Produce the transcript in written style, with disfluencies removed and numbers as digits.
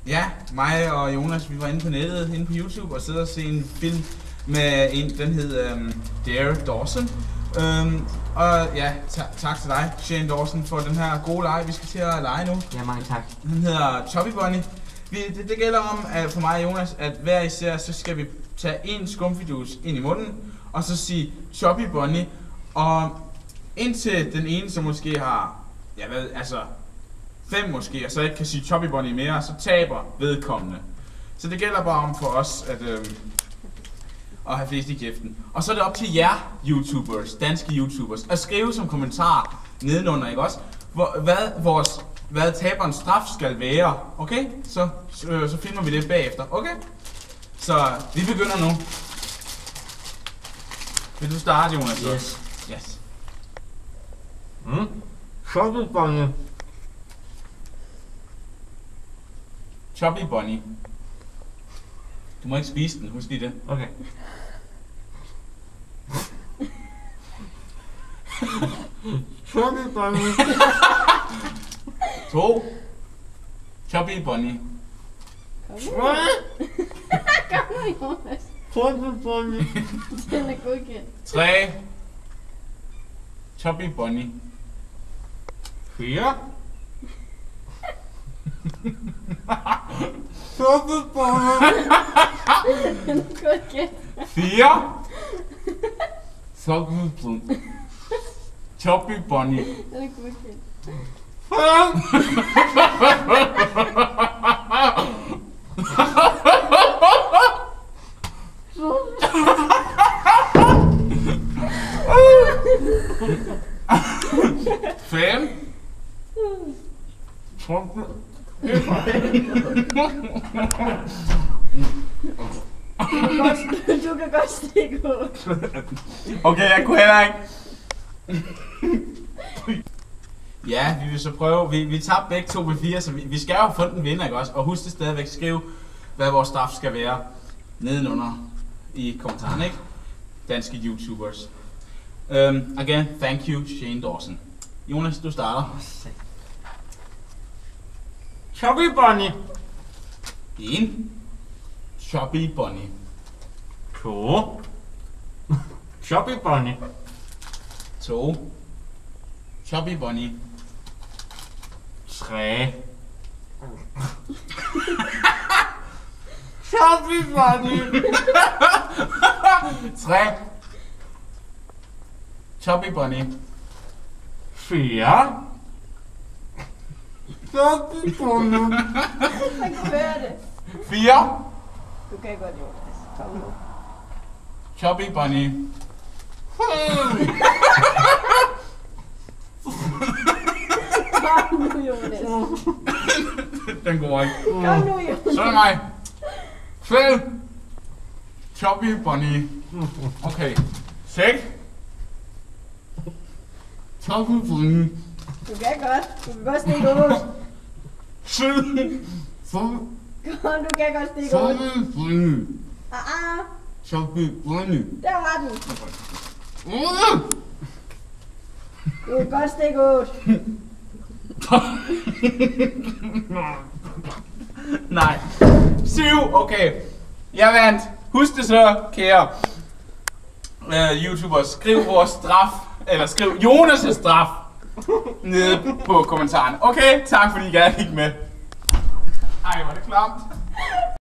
Ja, mig og Jonas, vi var inde på nettet, inde på YouTube og sidder og se en film med en, den hed Dare Dawson. Og ja, tak til dig, Shane Dawson, for den her gode lege, vi skal til at lege nu. Ja, mange tak. Den hedder Chubby Bunny. Det gælder om, at for mig og Jonas, at hver især, så skal vi tage en skumfidus ind i munden, og så sige Chubby Bunny. Og indtil den ene, som måske har, jeg ved, altså 5 måske, og så ikke kan sige Chubby Bunny mere, så taber vedkommende. Så det gælder bare om for os at have flest i kæften. Og så er det op til jer YouTubers, danske YouTubers, at skrive som kommentar nedenunder, ikke også? Hvad taberens straf skal være, okay? Så filmer vi det bagefter, okay? Så vi begynder nu. Vil du starte, Jonas? Yes. Yes. Chubby Bunny. Chubby Bunny. Du må ikke spise den, husk lige det. Okay. Chubby Bunny. 2. Chubby Bunny. Kom nu, Jonas. Chubby Bunny. Den er godkendt. 3. Chubby Bunny. 4. Chubby Bunny. Den er godkendt. 4. Chubby Bunny. Den er godkendt. 5. Du kan godt stikke ud. Okay, jeg kunne heller ikke. Ja, vi vil så prøve. Vi tabte begge to ved 4, så vi skal jo have fundet en vinder, ikke også? Og husk det stadigvæk, skrive, hvad vores straf skal være nedenunder i kommentarerne, ikke? Danske YouTubers. Again, thank you, Shane Dawson. Jonas, du starter. Chubby Bunny. 1. Chubby Bunny. 2. Chubby Bunny. 2. Chubby Bunny. 3. Chubby Bunny. 3. Chubby Bunny. 4. Chubby Bunny. Jeg kunne høre det. 4. Du kan godt, Jonas. Kom nu. Chubby Bunny. Kom nu, Jonas. Den går ikke. Kom nu, Jonas. Så er det mig. 5. Chubby Bunny. Okay. 6. Chubby Bunny. Du kan godt. Du kan godt stikke ud. 7. Kom, du kan godt stikke ud. Chubby Bunny. Chubby Bunny. Der var den. Du kan godt stikke ud. Nej. 7. Okay. Jeg vandt. Husk det så, kære YouTubers. Skriv vores straf. Eller skriv Jonas' straf. Nede på kommentaren. Okay, tak fordi I gerne gik med. Ej, var det klamt.